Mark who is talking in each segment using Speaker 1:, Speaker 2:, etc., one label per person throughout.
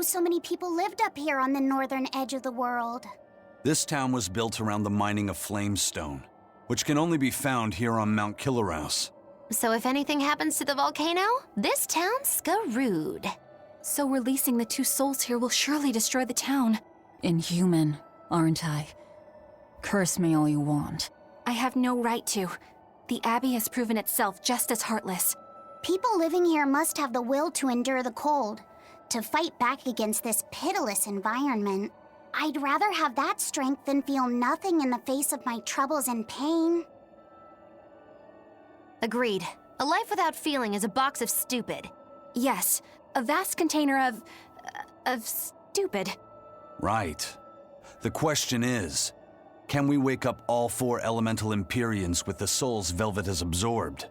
Speaker 1: know so many people lived up here on the northern edge of the world.
Speaker 2: This town was built around the mining of flamestone, which can only be found here on Mount Killerhouse.
Speaker 3: So if anything happens to the volcano, this town's screwed.
Speaker 4: So releasing the two souls here will surely destroy the town. Inhuman, aren't I? Curse me all you want. I have no right to. The Abbey has proven itself just as heartless.
Speaker 1: People living here must have the will to endure the cold, to fight back against this pitiless environment. I'd rather have that strength than feel nothing in the face of my troubles and pain.
Speaker 3: Agreed. A life without feeling is a box of stupid.
Speaker 4: Yes, a vast container of stupid.
Speaker 2: Right. The question is, can we wake up all 4 elemental Empyreans with the souls Velvet has absorbed?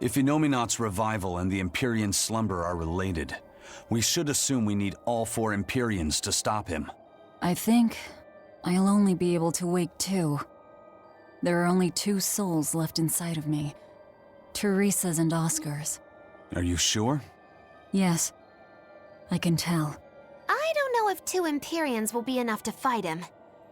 Speaker 2: If Inominat's revival and the Empyrean slumber are related, we should assume we need all 4 Empyreans to stop him.
Speaker 4: I think I'll only be able to wake 2. There are only 2 souls left inside of me. Teresa's and Oscar's.
Speaker 2: Are you sure?
Speaker 4: Yes, I can tell.
Speaker 3: I don't know if 2 Empyreans will be enough to fight him.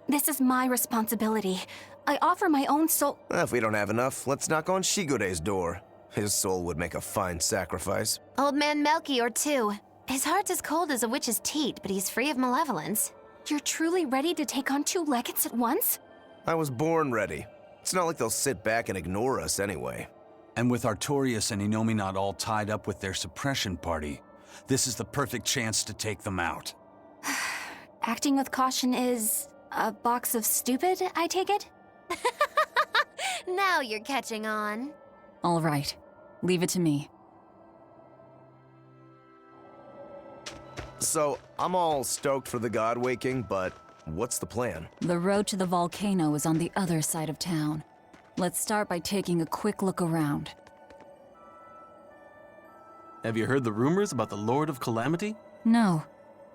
Speaker 4: This is my responsibility. I offer my own soul.
Speaker 5: If we don't have enough, let's knock on Shigode's door. His soul would make a fine sacrifice.
Speaker 3: Old man Melchior, too. His heart's as cold as a witch's teat, but he's free of malevolence.
Speaker 4: You're truly ready to take on 2 legates at once?
Speaker 5: I was born ready. It's not like they'll sit back and ignore us anyway.
Speaker 2: And with Artorias and Inominat all tied up with their suppression party, this is the perfect chance to take them out.
Speaker 4: Acting with caution is a box of stupid, I take it?
Speaker 3: Now you're catching on.
Speaker 4: All right, leave it to me.
Speaker 5: So, I'm all stoked for the god waking, but what's the plan?
Speaker 4: The road to the volcano is on the other side of town. Let's start by taking a quick look around.
Speaker 6: Have you heard the rumors about the Lord of Calamity?
Speaker 4: No.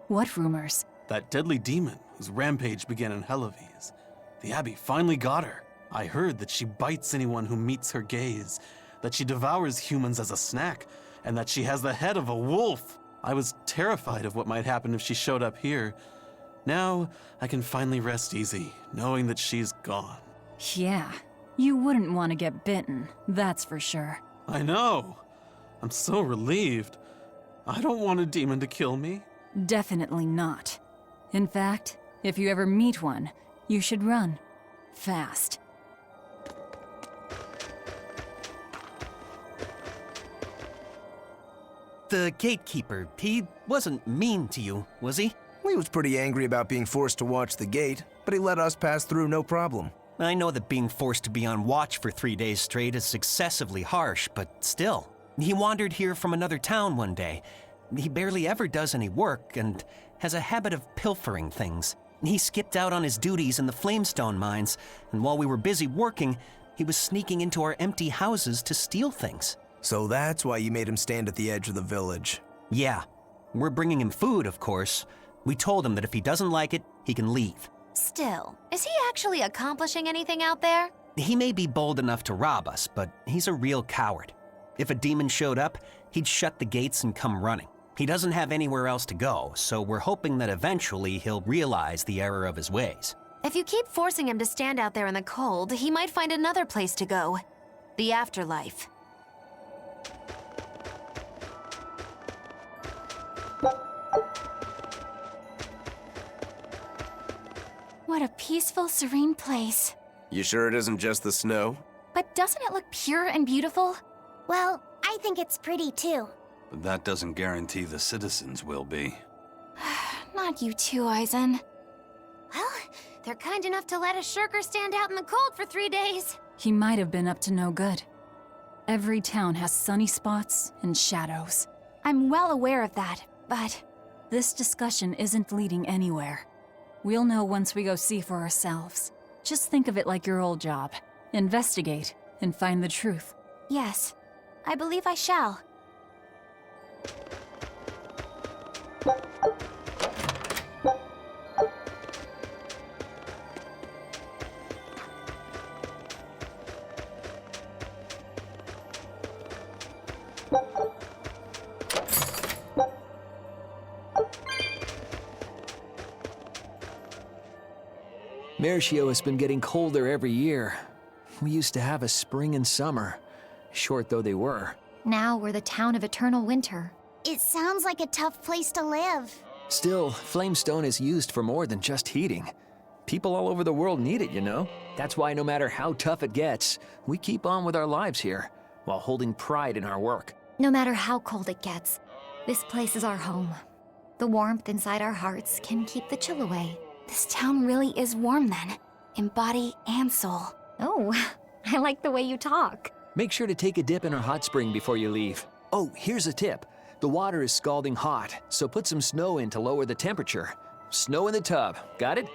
Speaker 4: What rumors?
Speaker 6: That deadly demon whose rampage began in Helives. The Abbey finally got her. I heard that she bites anyone who meets her gaze, that she devours humans as a snack, and that she has the head of a wolf. I was terrified of what might happen if she showed up here. Now, I can finally rest easy, knowing that she's gone.
Speaker 4: Yeah, you wouldn't want to get bitten, that's for sure.
Speaker 6: I know. I'm so relieved. I don't want a demon to kill me.
Speaker 4: Definitely not. In fact, if you ever meet one, you should run. Fast.
Speaker 7: The gatekeeper, he wasn't mean to you, was he?
Speaker 5: He was pretty angry about being forced to watch the gate, but he let us pass through no problem.
Speaker 7: I know that being forced to be on watch for 3 days straight is excessively harsh, but still. He wandered here from another town one day. He barely ever does any work and has a habit of pilfering things. He skipped out on his duties in the Flamestone mines, and while we were busy working, he was sneaking into our empty houses to steal things.
Speaker 5: So that's why you made him stand at the edge of the village.
Speaker 7: Yeah. We're bringing him food, of course. We told him that if he doesn't like it, he can leave.
Speaker 3: Still, is he actually accomplishing anything out there?
Speaker 7: He may be bold enough to rob us, but he's a real coward. If a demon showed up, he'd shut the gates and come running. He doesn't have anywhere else to go, so we're hoping that eventually he'll realize the error of his ways.
Speaker 3: If you keep forcing him to stand out there in the cold, he might find another place to go. The afterlife.
Speaker 4: What a peaceful, serene place.
Speaker 5: You sure it isn't just the snow?
Speaker 4: But doesn't it look pure and beautiful?
Speaker 1: Well, I think it's pretty too.
Speaker 2: But that doesn't guarantee the citizens will be.
Speaker 4: Not you too, Eisen.
Speaker 3: Well, they're kind enough to let a shirker stand out in the cold for 3 days.
Speaker 4: He might have been up to no good. Every town has sunny spots and shadows. I'm well aware of that, but this discussion isn't leading anywhere. We'll know once we go see for ourselves. Just think of it like your old job. Investigate and find the truth.
Speaker 1: Yes, I believe I shall.
Speaker 8: Mercio has been getting colder every year. We used to have a spring and summer, short though they were.
Speaker 9: Now we're the town of eternal winter.
Speaker 1: It sounds like a tough place to live.
Speaker 8: Still, Flamestone is used for more than just heating. People all over the world need it, you know? That's why no matter how tough it gets, we keep on with our lives here, while holding pride in our work.
Speaker 9: No matter how cold it gets, this place is our home. The warmth inside our hearts can keep the chill away.
Speaker 4: This town really is warm then, in body and soul.
Speaker 9: Oh, I like the way you talk.
Speaker 8: Make sure to take a dip in our hot spring before you leave. Oh, here's a tip. The water is scalding hot, so put some snow in to lower the temperature. Snow in the tub, got it?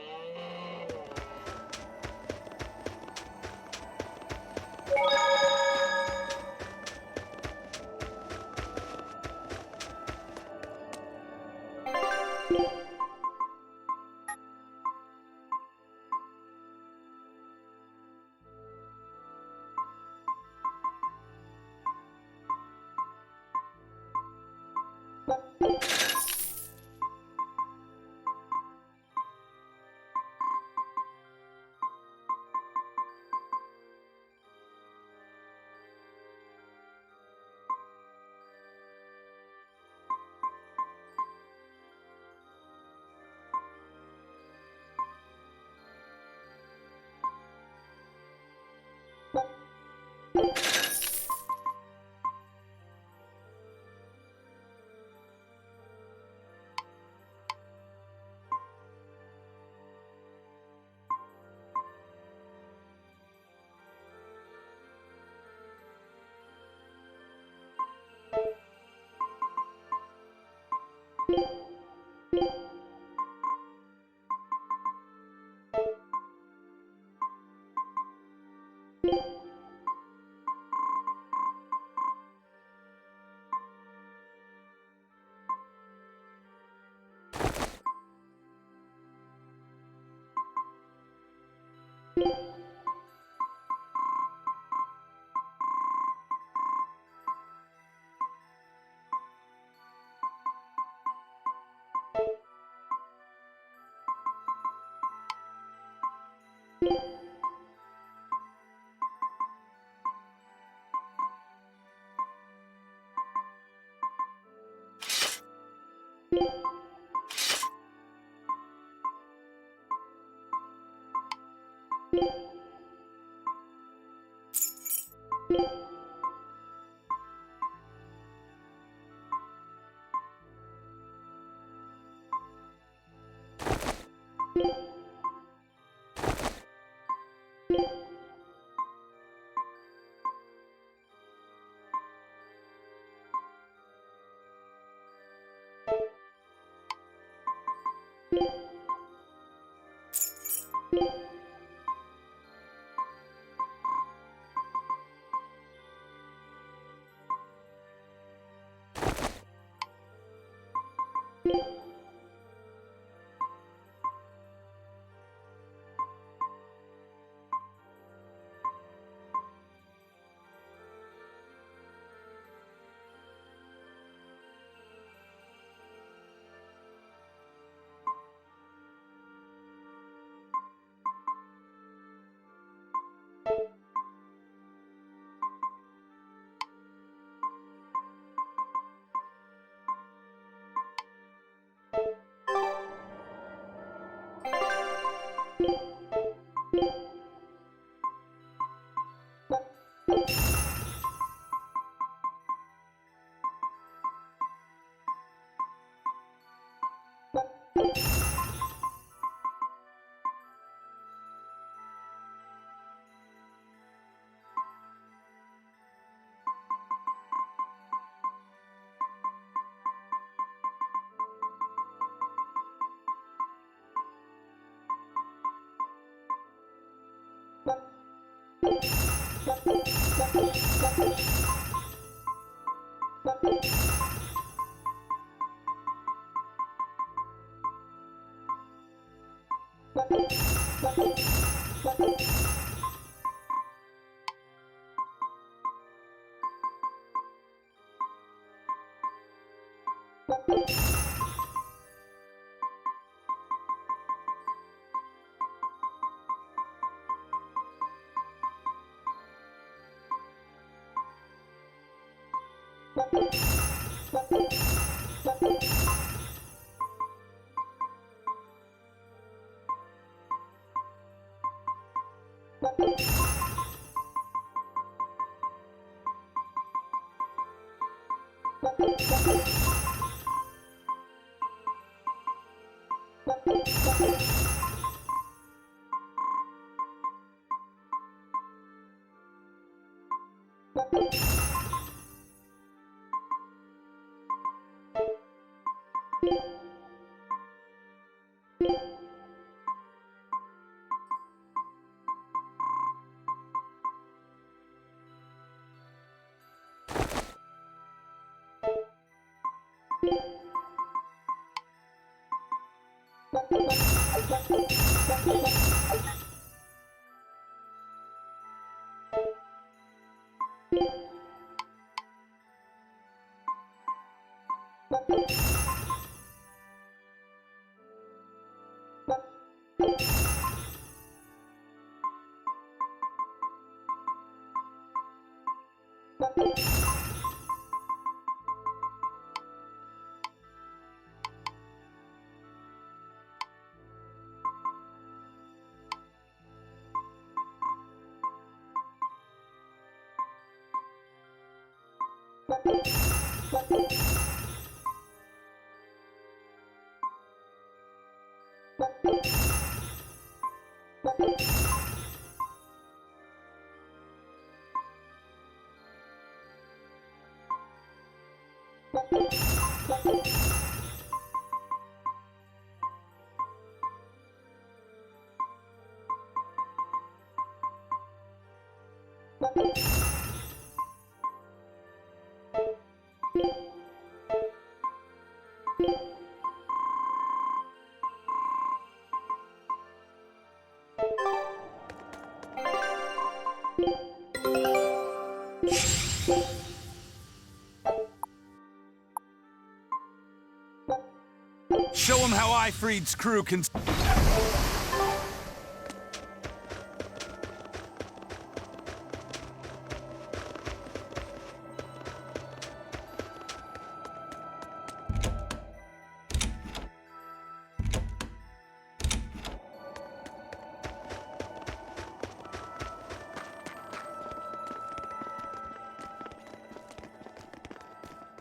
Speaker 2: Show him how Ifreed's crew can...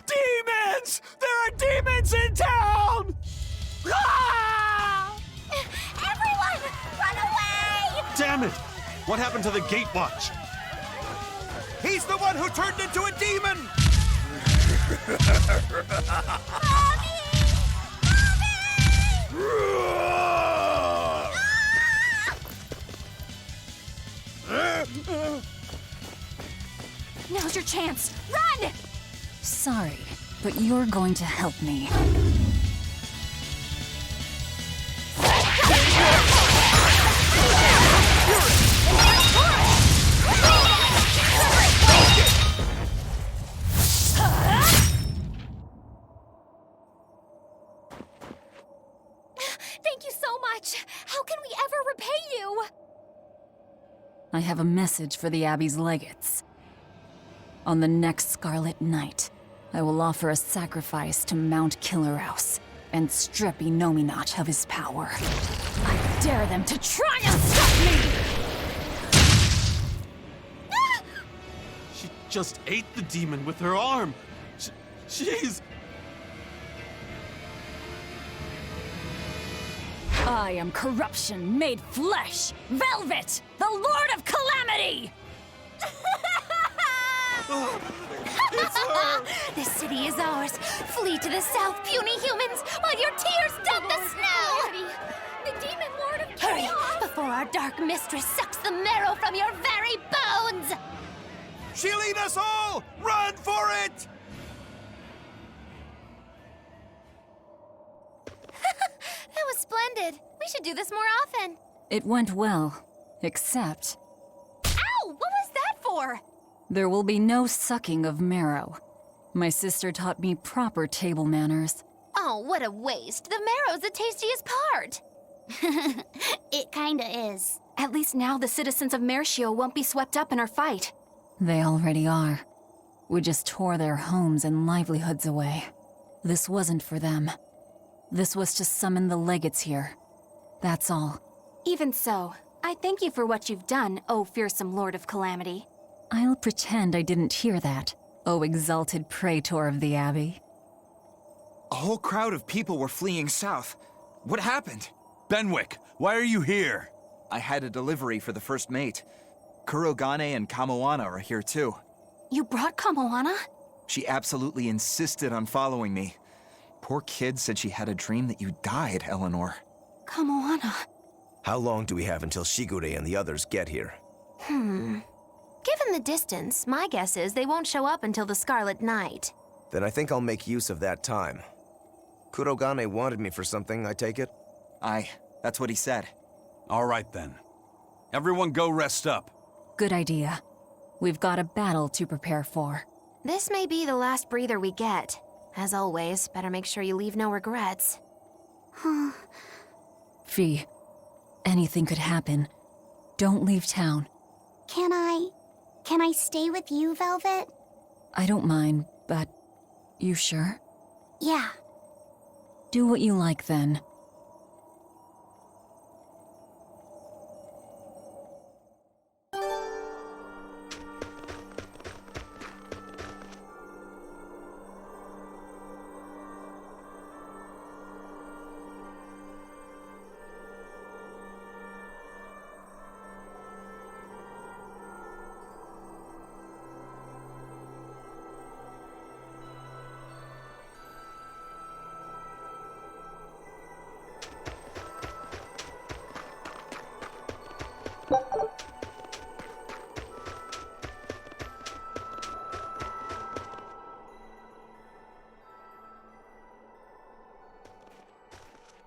Speaker 2: Demons! There are demons in town! Ah!
Speaker 1: Everyone, run away!
Speaker 6: Damn it! What happened to the gate watch?
Speaker 5: He's the one who turned into a demon!
Speaker 4: Now's your chance! Run! Sorry, but you're going to help me.
Speaker 9: Thank you so much! How can we ever repay you?
Speaker 4: I have a message for the Abbey's legates. On the next Scarlet Night, I will offer a sacrifice to Mount Killerhouse and strip Inominat of his power. I dare them to try and stop me!
Speaker 6: She just ate the demon with her arm. She's...
Speaker 4: I am corruption made flesh! Velvet! The Lord of Calamity!
Speaker 6: It's her!
Speaker 3: This city is ours. Flee to the south, puny humans, while your tears dump the snow!
Speaker 9: The demon lord of
Speaker 3: Hurry,
Speaker 9: chaos!
Speaker 3: before our dark mistress sucks the marrow from your very bones!
Speaker 5: She'll eat us all! Run for it!
Speaker 3: That was splendid. We should do this more often.
Speaker 4: It went well, except
Speaker 3: Ow! What was that for?
Speaker 4: there will be no sucking of marrow. My sister taught me proper table manners.
Speaker 3: Oh, what a waste. The marrow's the tastiest part.
Speaker 1: It kinda is.
Speaker 4: At least now the citizens of Mercio won't be swept up in our fight. They already are. We just tore their homes and livelihoods away. This wasn't for them. This was to summon the legates here. That's all.
Speaker 10: Even so, I thank you for what you've done, O fearsome Lord of Calamity.
Speaker 4: I'll pretend I didn't hear that, O exalted praetor of the Abbey.
Speaker 11: A whole crowd of people were fleeing south. What happened?
Speaker 2: Benwick, why are you here?
Speaker 11: I had a delivery for the first mate. Kurogane and Kamoana are here too.
Speaker 10: You brought Kamoana?
Speaker 11: She absolutely insisted on following me. Poor kid said she had a dream that you died, Eleanor.
Speaker 10: Kamoana.
Speaker 5: How long do we have until Shigure and the others get here?
Speaker 3: Given the distance, my guess is they won't show up until the Scarlet Night.
Speaker 5: Then I think I'll make use of that time. Kurogane wanted me for something, I take it?
Speaker 11: Aye, that's what he said.
Speaker 2: All right then. Everyone go rest up.
Speaker 4: Good idea. We've got a battle to prepare for.
Speaker 3: This may be the last breather we get. As always, better make sure you leave no regrets.
Speaker 4: Fee, anything could happen. Don't leave town.
Speaker 1: Can I stay with you, Velvet?
Speaker 4: I don't mind, but you sure?
Speaker 1: Yeah.
Speaker 4: Do what you like then.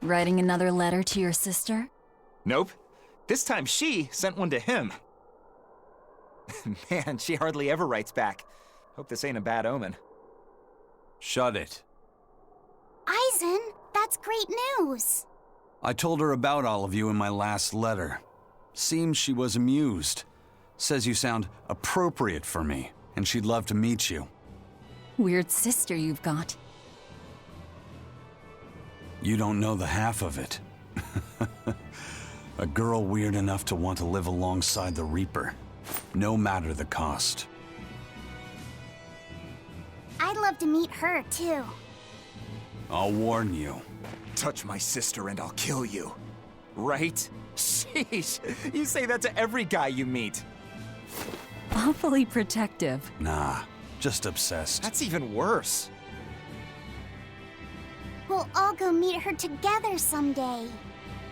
Speaker 4: Writing another letter to your sister?
Speaker 11: Nope. This time she sent one to him. Man, she hardly ever writes back. Hope this ain't a bad omen.
Speaker 2: Shut it.
Speaker 1: Aizen, that's great news.
Speaker 2: I told her about all of you in my last letter. Seems she was amused. Says you sound appropriate for me, and she'd love to meet you.
Speaker 4: Weird sister you've got.
Speaker 2: You don't know the half of it. A girl weird enough to want to live alongside the Reaper, no matter the cost.
Speaker 1: I'd love to meet her, too.
Speaker 2: I'll warn you.
Speaker 11: Touch my sister and I'll kill you. Right? Sheesh, you say that to every guy you meet.
Speaker 4: Awfully protective.
Speaker 2: Nah, just obsessed.
Speaker 11: That's even worse.
Speaker 1: We'll all go meet her together someday.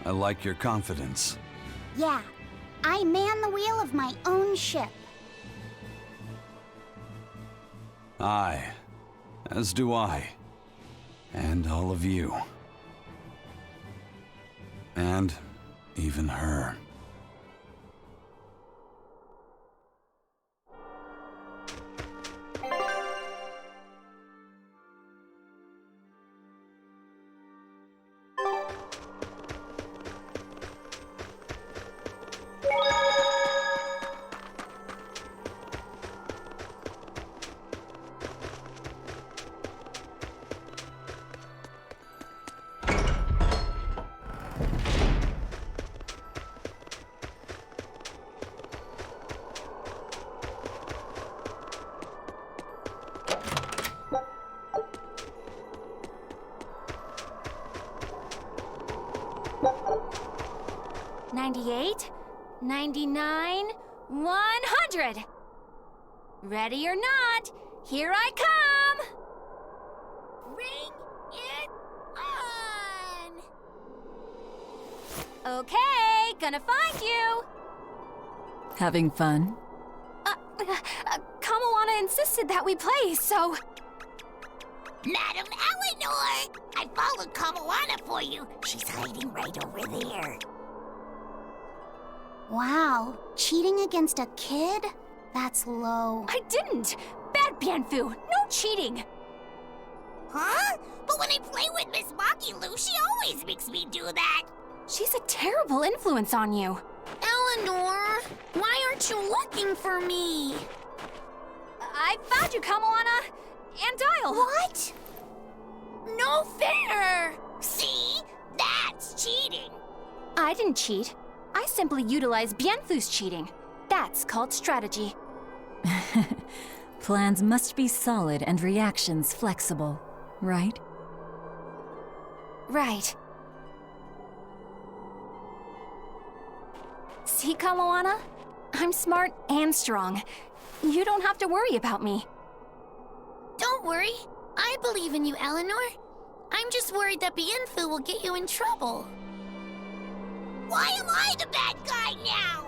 Speaker 2: I like your confidence.
Speaker 1: Yeah, I man the wheel of my own ship.
Speaker 2: Aye, as do I. And all of you. And even her.
Speaker 10: $98, $99, $100. Ready or not, here I come! Bring it on! Okay, gonna find you!
Speaker 4: Having fun?
Speaker 10: Kamoana insisted that we play, so...
Speaker 1: Madam Eleanor! I followed Kamoana for you. She's hiding right over there. Wow, cheating against a kid? That's low.
Speaker 10: I didn't! Bad Bianfu, no cheating!
Speaker 1: Huh? But when I play with Miss Makilu, she always makes me do that.
Speaker 10: She's a terrible influence on you.
Speaker 1: Eleanor, why aren't you looking for me?
Speaker 10: I found you, Kamoana! And Dial!
Speaker 1: What?
Speaker 12: No fair! See? That's cheating!
Speaker 10: I didn't cheat. I simply utilized Bienfu's cheating. That's called strategy.
Speaker 4: Plans must be solid and reactions flexible, right?
Speaker 10: Right. See, Kamoana? I'm smart and strong. You don't have to worry about me.
Speaker 12: Don't worry. I believe in you, Eleanor. I'm just worried that Bienfu will get you in trouble. Why am I the bad guy now?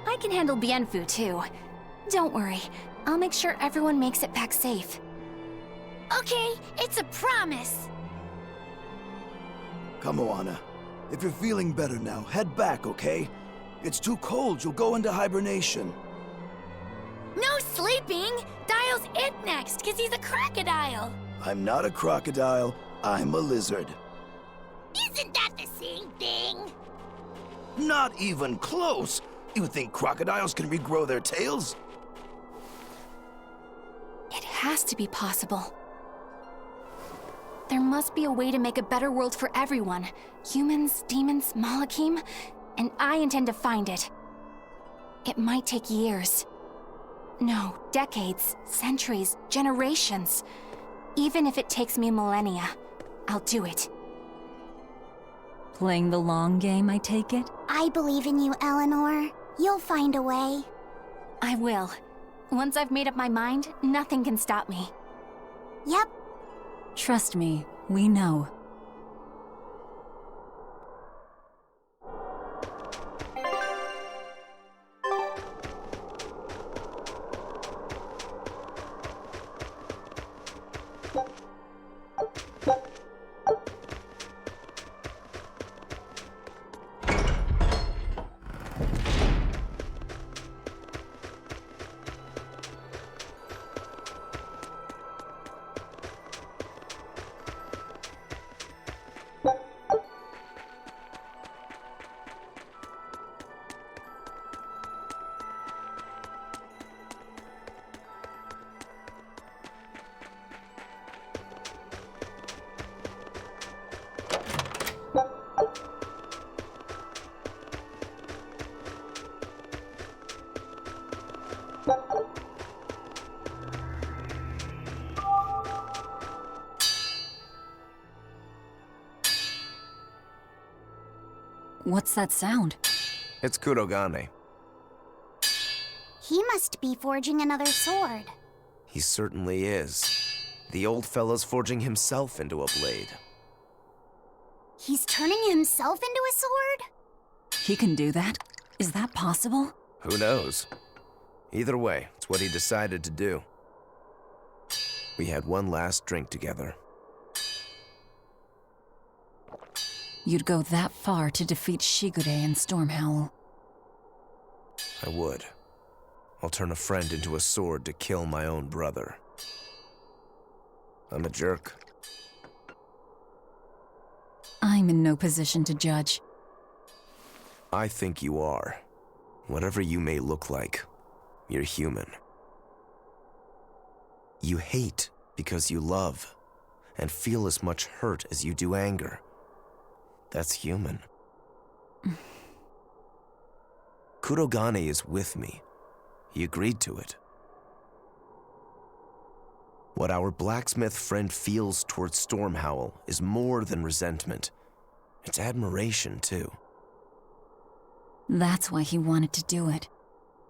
Speaker 10: I can handle Bienfu, too. Don't worry. I'll make sure everyone makes it back safe.
Speaker 12: Okay, it's a promise.
Speaker 13: Kamoana, if you're feeling better now, head back, okay? It's too cold, you'll go into hibernation.
Speaker 12: No sleeping! Dial's it next, because he's a crocodile.
Speaker 13: I'm not a crocodile, I'm a lizard.
Speaker 12: Isn't that the same thing?
Speaker 13: Not even close! You think crocodiles can regrow their tails?
Speaker 10: It has to be possible. There must be a way to make a better world for everyone. Humans, demons, Malakim, and I intend to find it. It might take years. No, decades, centuries, generations. Even if it takes me millennia, I'll do it.
Speaker 4: Playing the long game, I take it?
Speaker 1: I believe in you, Eleanor. You'll find a way.
Speaker 10: I will. Once I've made up my mind, nothing can stop me.
Speaker 1: Yep.
Speaker 4: Trust me, we know. What's that sound?
Speaker 5: It's Kurogane.
Speaker 1: He must be forging another sword.
Speaker 5: He certainly is. The old fellow's forging himself into a blade.
Speaker 1: He's turning himself into a sword?
Speaker 4: He can do that? Is that possible?
Speaker 5: Who knows? Either way, it's what he decided to do. We had one last drink together.
Speaker 4: You'd go that far to defeat Shigure and Stormhowl.
Speaker 5: I would. I'll turn a friend into a sword to kill my own brother. I'm a jerk.
Speaker 4: I'm in no position to judge.
Speaker 5: I think you are. Whatever you may look like, you're human. You hate because you love, and feel as much hurt as you do anger. That's human. Kurogane is with me. He agreed to it. What our blacksmith friend feels towards Stormhowl is more than resentment. It's admiration, too.
Speaker 4: That's why he wanted to do it.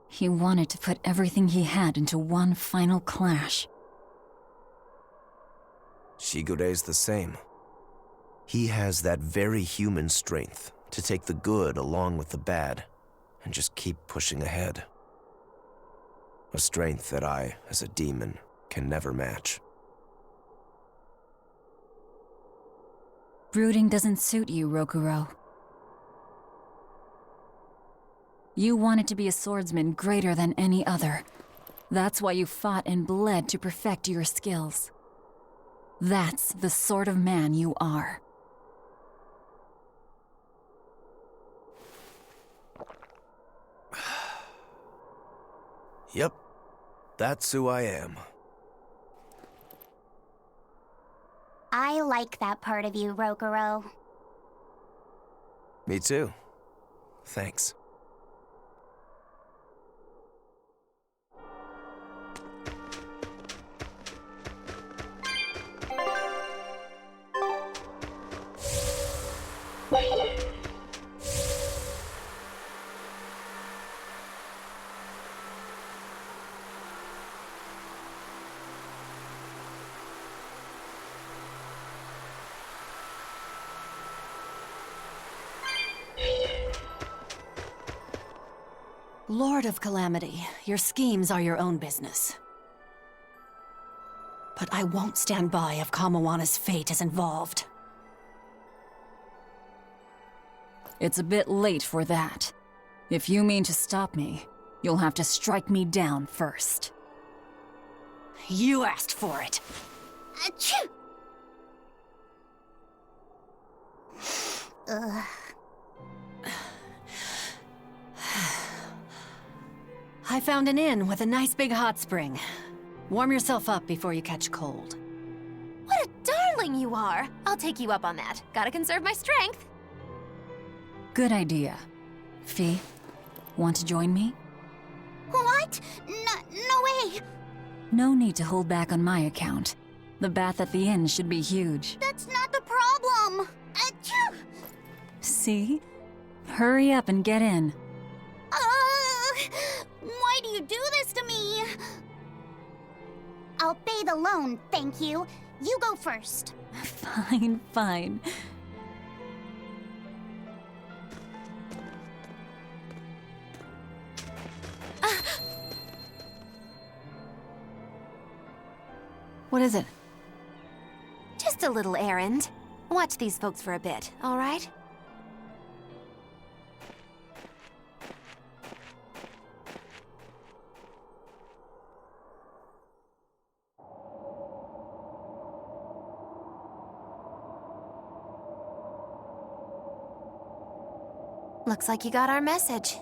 Speaker 4: He wanted to put everything he had into one final clash.
Speaker 5: Shigure's the same. He has that very human strength to take the good along with the bad and just keep pushing ahead. A strength that I, as a demon, can never match.
Speaker 4: Brooding doesn't suit you, Rokuro. You wanted to be a swordsman greater than any other. That's why you fought and bled to perfect your skills. That's the sort of man you are.
Speaker 5: Yep, That's who I am.
Speaker 1: I like that part of you, Rokuro.
Speaker 5: Me too. Thanks.
Speaker 3: Lord of Calamity, your schemes are your own business. But I won't stand by if Kamawana's fate is involved.
Speaker 4: It's a bit late for that. If you mean to stop me, you'll have to strike me down first.
Speaker 3: You asked for it.
Speaker 1: Achoo! Ugh.
Speaker 3: I found an inn with a nice big hot spring. Warm yourself up before you catch cold.
Speaker 10: What a darling you are! I'll take you up on that. Gotta conserve my strength.
Speaker 4: Good idea. Fee, want to join me?
Speaker 1: What? No way!
Speaker 4: No need to hold back on my account. The bath at the inn should be huge.
Speaker 1: That's not the problem! Achoo!
Speaker 4: See? Hurry up and get in.
Speaker 1: Why do you do this to me? I'll bathe alone, thank you. You go first.
Speaker 4: Fine, fine.
Speaker 3: What is it?
Speaker 10: Just a little errand. Watch these folks for a bit, all right? Looks like you got our message.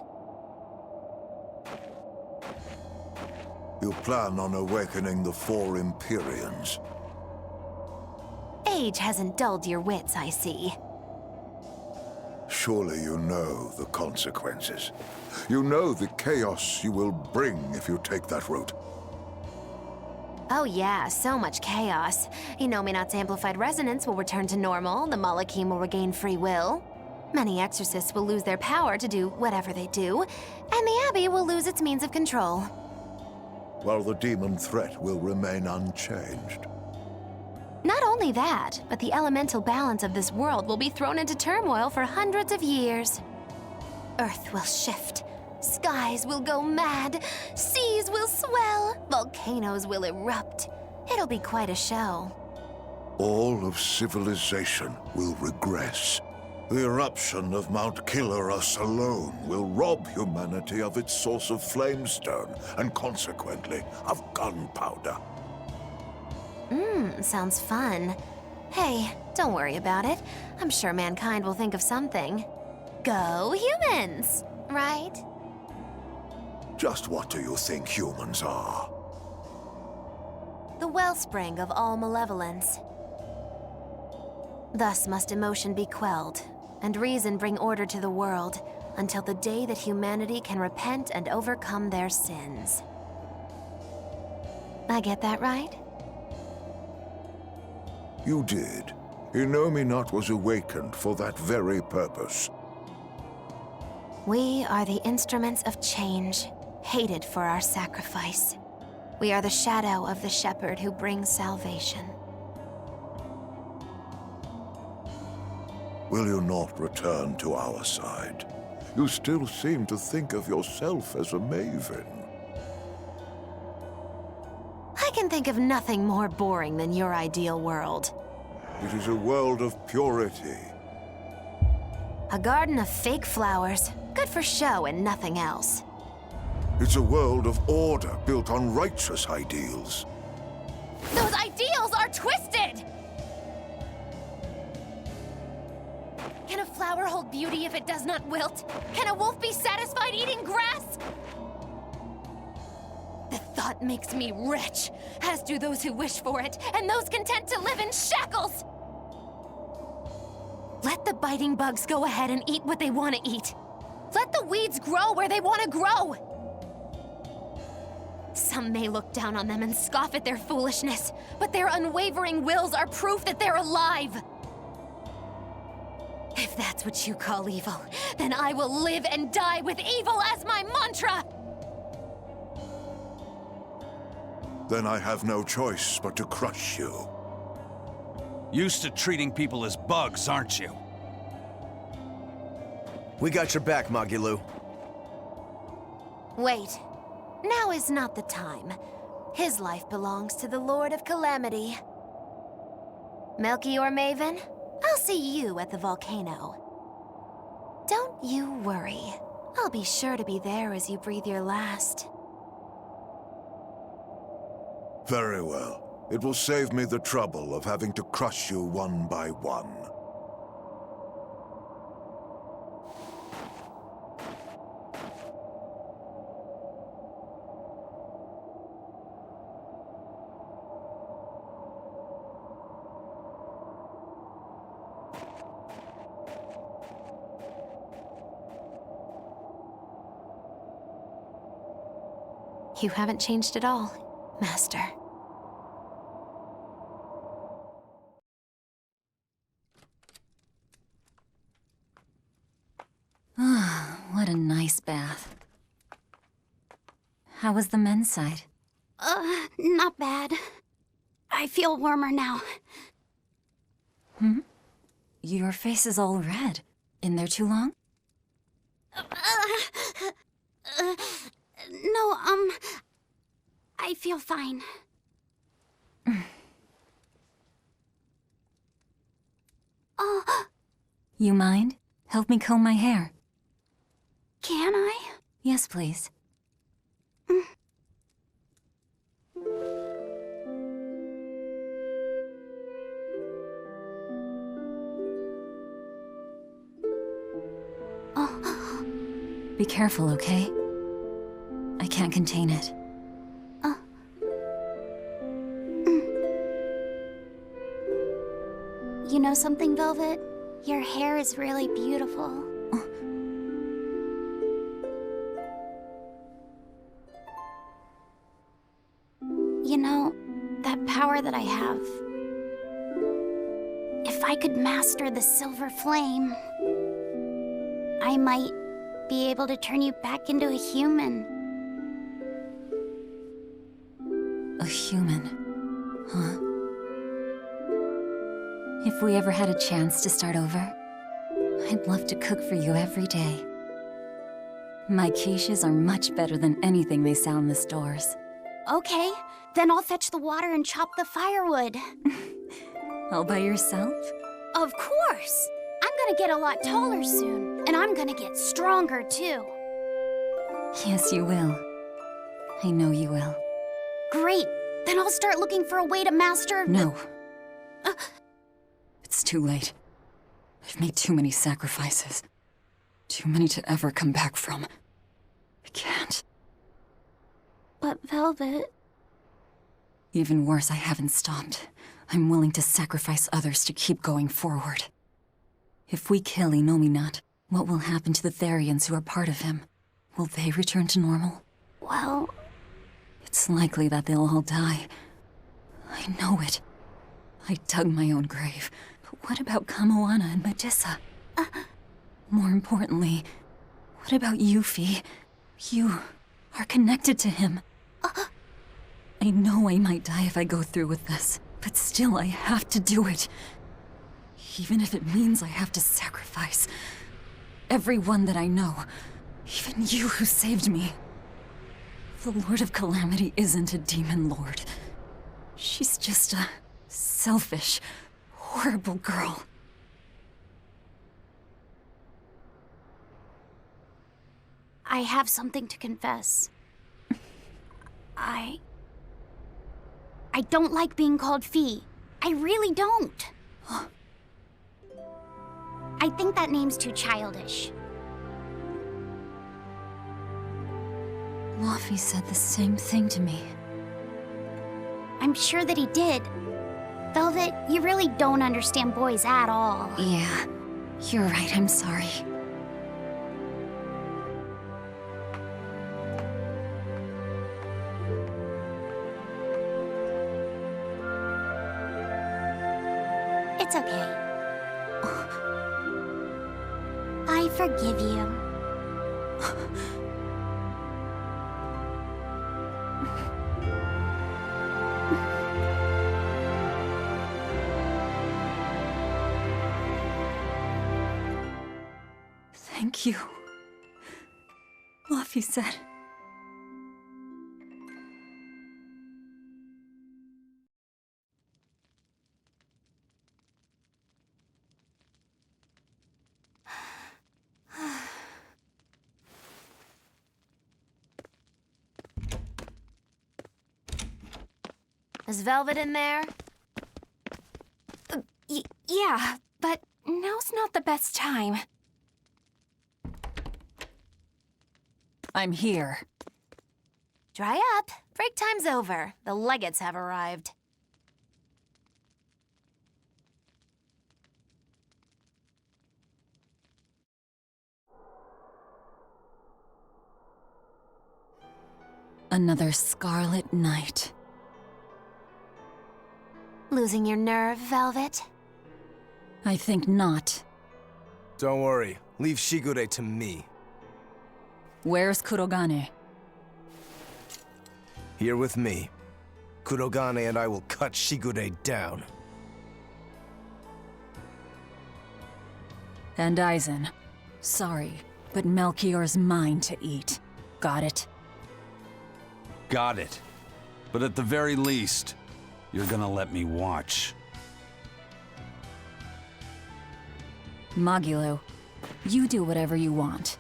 Speaker 14: You plan on awakening the 4 Empyreans.
Speaker 10: Age hasn't dulled your wits, I see.
Speaker 14: Surely you know the consequences. You know the chaos you will bring if you take that route.
Speaker 10: Oh yeah, so much chaos. Inominat's amplified resonance will return to normal, the Malachim will regain free will. Many exorcists will lose their power to do whatever they do, and the Abbey will lose its means of control.
Speaker 14: While the demon threat will remain unchanged.
Speaker 10: Not only that, but the elemental balance of this world will be thrown into turmoil for hundreds of years. Earth will shift, skies will go mad, seas will swell, volcanoes will erupt. It'll be quite a show.
Speaker 14: All of civilization will regress. The eruption of Mount Killerus alone will rob humanity of its source of flamestone, and consequently, of gunpowder.
Speaker 10: Sounds fun. Hey, don't worry about it. I'm sure mankind will think of something. Go humans, right?
Speaker 14: Just what do you think humans are?
Speaker 10: The wellspring of all malevolence. Thus must emotion be quelled, and reason bring order to the world, until the day that humanity can repent and overcome their sins. I get that right?
Speaker 14: You did. Inominat was awakened for that very purpose.
Speaker 10: We are the instruments of change, hated for our sacrifice. We are the shadow of the shepherd who brings salvation.
Speaker 14: Will you not return to our side? You still seem to think of yourself as a maven.
Speaker 10: I can think of nothing more boring than your ideal world.
Speaker 14: It is a world of purity.
Speaker 10: A garden of fake flowers, good for show and nothing else.
Speaker 14: It's a world of order built on righteous ideals.
Speaker 10: Those ideals are twisted! Can a flower hold beauty if it does not wilt? Can a wolf be satisfied eating grass? The thought makes me rich, as do those who wish for it, and those content to live in shackles! Let the biting bugs go ahead and eat what they want to eat. Let the weeds grow where they want to grow! Some may look down on them and scoff at their foolishness, but their unwavering wills are proof that they're alive! If that's what you call evil, then I will live and die with evil as my mantra!
Speaker 14: Then I have no choice but to crush you.
Speaker 2: Used to treating people as bugs, aren't you?
Speaker 5: We got your back, Magilu.
Speaker 3: Wait. Now is not the time. His life belongs to the Lord of Calamity. Melchior Maven, I'll see you at the volcano. Don't you worry. I'll be sure to be there as you breathe your last.
Speaker 14: Very well. It will save me the trouble of having to crush you one by one.
Speaker 3: You haven't changed at all, Master.
Speaker 4: What a nice bath. How was the men's side?
Speaker 1: Not bad. I feel warmer now.
Speaker 4: Your face is all red. In there too long?
Speaker 1: No, I feel fine.
Speaker 4: You mind? Help me comb my hair.
Speaker 1: Can I?
Speaker 4: Yes, please. Be careful, okay? I can't contain it.
Speaker 1: You know something, Velvet? Your hair is really beautiful. You know, that power that I have... If I could master the silver flame, I might be able to turn you back into a human.
Speaker 4: A human, huh? If we ever had a chance to start over, I'd love to cook for you every day. My quiches are much better than anything they sell in the stores.
Speaker 1: Okay, then I'll fetch the water and chop the firewood.
Speaker 4: All by yourself?
Speaker 1: Of course! I'm gonna get a lot taller soon, and I'm gonna get stronger too.
Speaker 4: Yes, you will. I know you will.
Speaker 1: Great! Then I'll start looking for a way to master...
Speaker 4: No. It's too late. I've made too many sacrifices. Too many to ever come back from. I can't.
Speaker 1: But Velvet...
Speaker 4: Even worse, I haven't stopped. I'm willing to sacrifice others to keep going forward. If we kill Innominat, what will happen to the Therians who are part of him? Will they return to normal?
Speaker 1: Well...
Speaker 4: It's likely that they'll all die. I know it. I dug my own grave. But what about Kamoana and Medissa? More importantly, what about Yuffie? You are connected to him. I know I might die if I go through with this, but still I have to do it. Even if it means I have to sacrifice everyone that I know. Even you who saved me. The Lord of Calamity isn't a demon lord. She's just a selfish, horrible girl.
Speaker 1: I have something to confess. I don't like being called Fee. I really don't. I think that name's too childish.
Speaker 4: Laufey said the same thing to me.
Speaker 1: I'm sure that he did. Velvet, you really don't understand boys at all.
Speaker 4: Yeah, you're right, I'm sorry.
Speaker 1: It's okay. I forgive you.
Speaker 4: Thank you. Laufey said.
Speaker 3: Is Velvet in there?
Speaker 10: Yeah, but now's not the best time.
Speaker 4: I'm here.
Speaker 3: Dry up. Break time's over. The Legates have arrived.
Speaker 4: Another scarlet night.
Speaker 3: Losing your nerve, Velvet?
Speaker 4: I think not.
Speaker 5: Don't worry. Leave Shigure to me.
Speaker 4: Where's Kurogane?
Speaker 5: Here with me. Kurogane and I will cut Shigure down.
Speaker 4: And Aizen. Sorry, but Melchior's mine to eat. Got it?
Speaker 2: Got it. But at the very least, you're gonna let me watch.
Speaker 4: Magilo, you do whatever you want.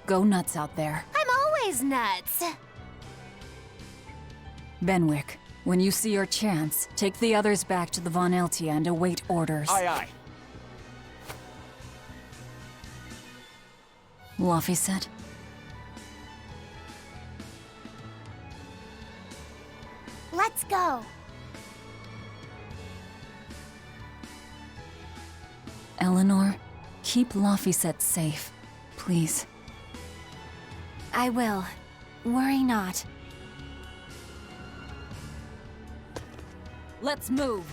Speaker 4: Go nuts out there.
Speaker 3: I'm always nuts.
Speaker 4: Benwick, when you see your chance, take the others back to the Von Eltia and await orders.
Speaker 11: Aye, aye.
Speaker 4: Laufey said.
Speaker 1: Let's go.
Speaker 4: Eleanor, keep Laufey safe, please.
Speaker 10: I will. Worry not.
Speaker 4: Let's move.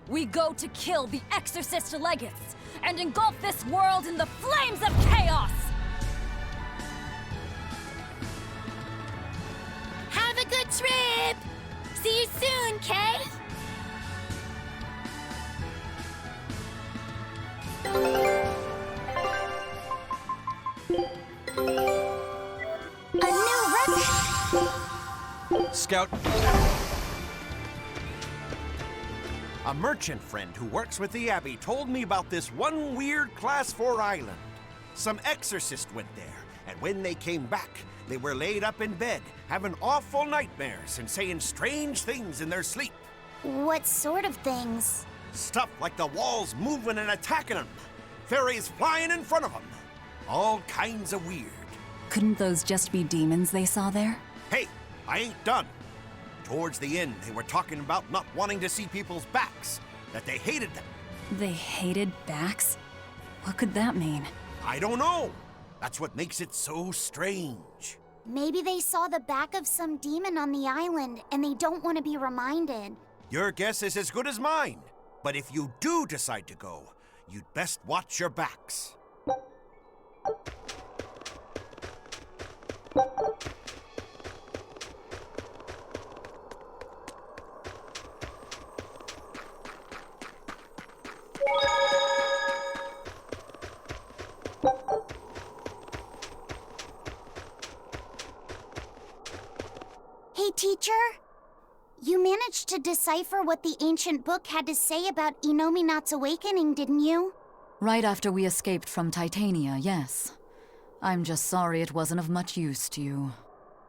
Speaker 4: We go to kill the Exorcist Legates and engulf this world in the flames of chaos!
Speaker 12: Have a good trip! See you soon, Kay!
Speaker 1: A new
Speaker 2: Scout.
Speaker 15: A merchant friend who works with the Abbey told me about this one weird Class 4 island. Some exorcist went there, and when they came back, they were laid up in bed, having awful nightmares and saying strange things in their sleep.
Speaker 1: What sort of things?
Speaker 15: Stuff like the walls moving and attacking them, fairies flying in front of them. All kinds of weird.
Speaker 4: Couldn't those just be demons they saw there?
Speaker 15: Hey, I ain't done. Towards the end, they were talking about not wanting to see people's backs, that they hated them.
Speaker 4: They hated backs? What could that mean?
Speaker 15: I don't know. That's what makes it so strange.
Speaker 1: Maybe they saw the back of some demon on the island and they don't want to be reminded.
Speaker 15: Your guess is as good as mine. But if you do decide to go, you'd best watch your backs.
Speaker 1: Hey, teacher? You managed to decipher what the ancient book had to say about Inominat's awakening, didn't you?
Speaker 4: Right after we escaped from Titania, yes. I'm just sorry it wasn't of much use to you.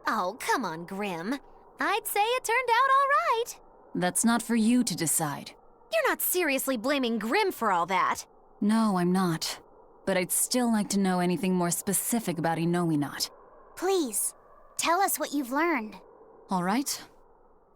Speaker 3: Oh, come on, Grim. I'd say it turned out all right.
Speaker 4: That's not for you to decide.
Speaker 3: You're not seriously blaming Grim for all that.
Speaker 4: No, I'm not. But I'd still like to know anything more specific about Inominat.
Speaker 1: Please. Tell us what you've learned.
Speaker 16: All right.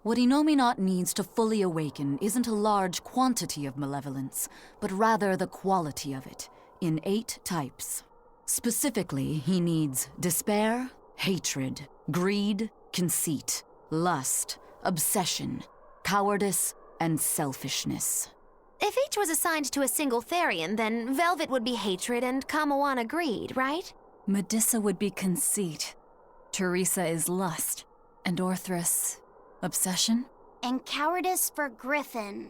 Speaker 16: What Innominat needs to fully awaken isn't a large quantity of malevolence, but rather the quality of it, in 8 types. Specifically, he needs despair, hatred, greed, conceit, lust, obsession, cowardice, and selfishness.
Speaker 3: If each was assigned to a single Therian, then Velvet would be hatred and Kamawana greed, right?
Speaker 4: Medissa would be conceit. Teresa is lust. And Orthrus, obsession?
Speaker 1: And cowardice for Griffin.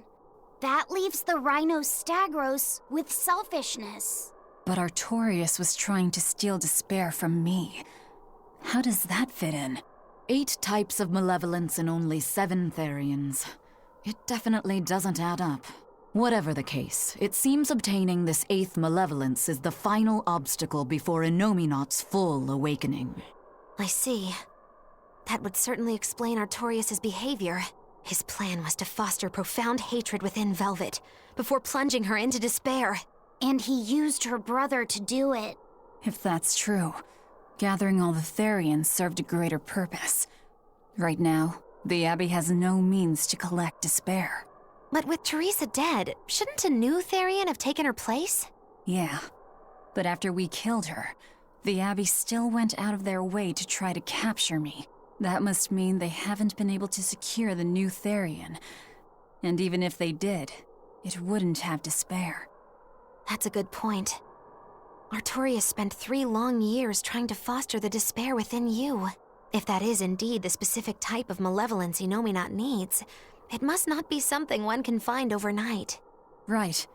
Speaker 1: That leaves the Rhino Stagros with selfishness.
Speaker 4: But Artorius was trying to steal despair from me. How does that fit in?
Speaker 16: 8 types of malevolence and only 7 Therians. It definitely doesn't add up. Whatever the case, it seems obtaining this 8th malevolence is the final obstacle before Innominat's full awakening.
Speaker 3: I see. That would certainly explain Artorius' behavior. His plan was to foster profound hatred within Velvet, before plunging her into despair.
Speaker 1: And he used her brother to do it.
Speaker 4: If that's true, gathering all the Therians served a greater purpose. Right now, the Abbey has no means to collect despair.
Speaker 3: But with Teresa dead, shouldn't a new Therian have taken her place?
Speaker 4: Yeah, but after we killed her, the Abbey still went out of their way to try to capture me. That must mean they haven't been able to secure the new Therian. And even if they did, it wouldn't have despair.
Speaker 3: That's a good point. Artorius spent 3 long years trying to foster the despair within you. If that is indeed the specific type of malevolence Innominat needs, it must not be something one can find overnight.
Speaker 4: Right.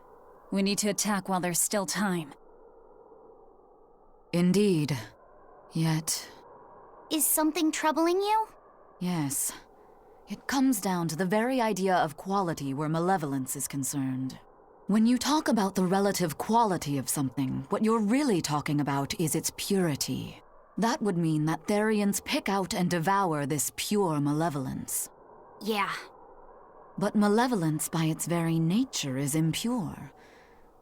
Speaker 4: We need to attack while there's still time.
Speaker 16: Indeed. Yet...
Speaker 1: Is something troubling you?
Speaker 16: Yes. It comes down to the very idea of quality where malevolence is concerned. When you talk about the relative quality of something, what you're really talking about is its purity. That would mean that Therians pick out and devour this pure malevolence.
Speaker 1: Yeah.
Speaker 16: But malevolence by its very nature is impure.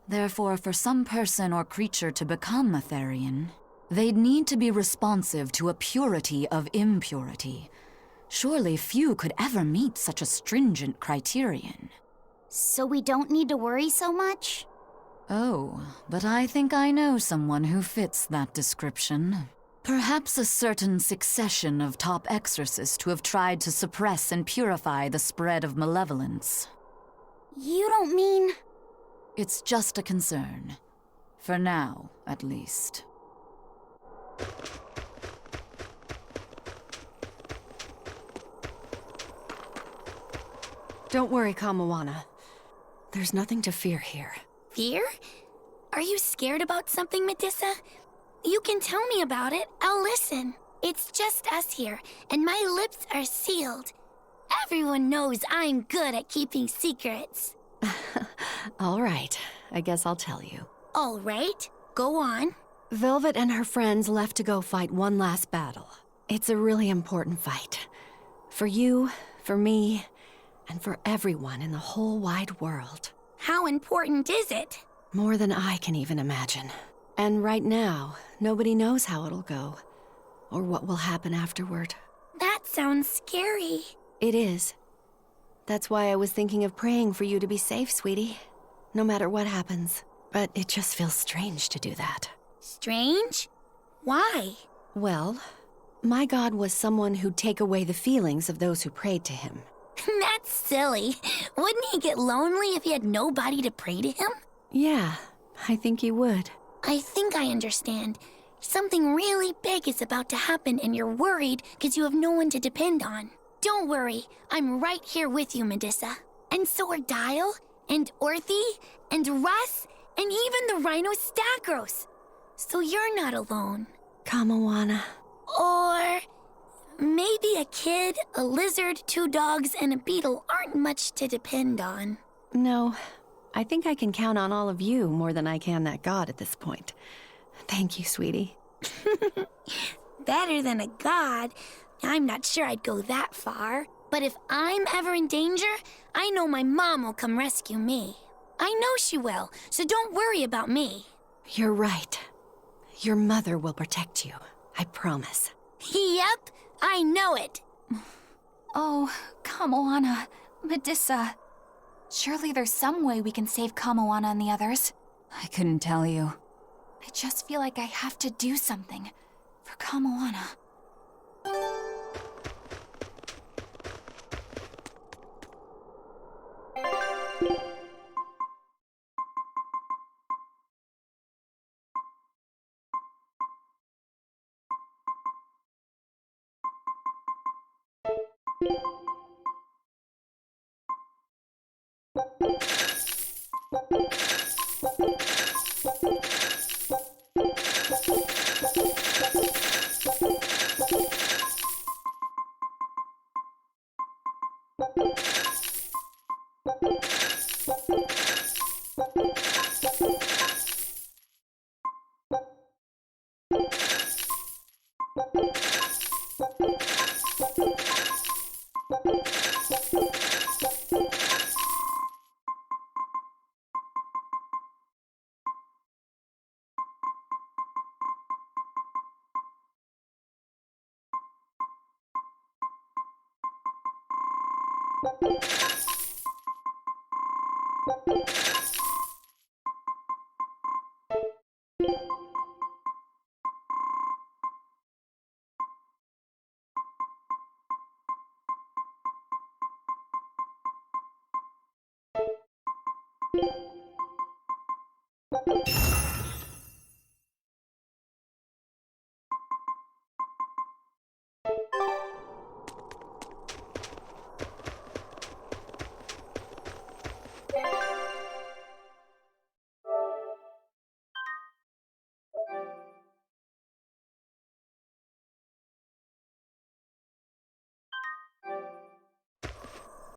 Speaker 16: Therefore, for some person or creature to become a Therian, they'd need to be responsive to a purity of impurity. Surely few could ever meet such a stringent criterion.
Speaker 1: So we don't need to worry so much?
Speaker 16: Oh, but I think I know someone who fits that description. Perhaps a certain succession of top exorcists who have tried to suppress and purify the spread of malevolence.
Speaker 1: You don't mean...
Speaker 16: It's just a concern. For now, at least.
Speaker 17: Don't worry, Kamawana. There's nothing to fear here.
Speaker 12: Fear? Are you scared about something, Medissa? You can tell me about it. I'll listen. It's just us here, and my lips are sealed. Everyone knows I'm good at keeping secrets.
Speaker 17: All right, I guess I'll tell you.
Speaker 12: All right, go on.
Speaker 17: Velvet and her friends left to go fight one last battle. It's a really important fight. For you, for me, and for everyone in the whole wide world.
Speaker 12: How important is it?
Speaker 17: More than I can even imagine. And right now, nobody knows how it'll go, or what will happen afterward.
Speaker 12: That sounds scary.
Speaker 17: It is. That's why I was thinking of praying for you to be safe, sweetie. No matter what happens. But it just feels strange to do that.
Speaker 12: Strange? Why?
Speaker 17: Well, my God was someone who'd take away the feelings of those who prayed to him.
Speaker 12: That's silly. Wouldn't he get lonely if he had nobody to pray to him?
Speaker 17: Yeah, I think he would.
Speaker 12: I think I understand. Something really big is about to happen and you're worried because you have no one to depend on. Don't worry, I'm right here with you, Medissa. And so are Dial, and Orthy, and Russ, and even the Rhino Stagros. So you're not alone.
Speaker 17: Kamawana.
Speaker 12: Or maybe a kid, a lizard, 2 dogs, and a beetle aren't much to depend on.
Speaker 17: No, I think I can count on all of you more than I can that God at this point. Thank you, sweetie.
Speaker 12: Better than a god. I'm not sure I'd go that far. But if I'm ever in danger, I know my mom will come rescue me. I know she will, so don't worry about me.
Speaker 17: You're right. Your mother will protect you. I promise.
Speaker 12: Yep, I know it.
Speaker 10: Oh, Kamoana, Medusa. Surely there's some way we can save Kamoana and the others.
Speaker 4: I couldn't tell you.
Speaker 10: I just feel like I have to do something for Kamoana.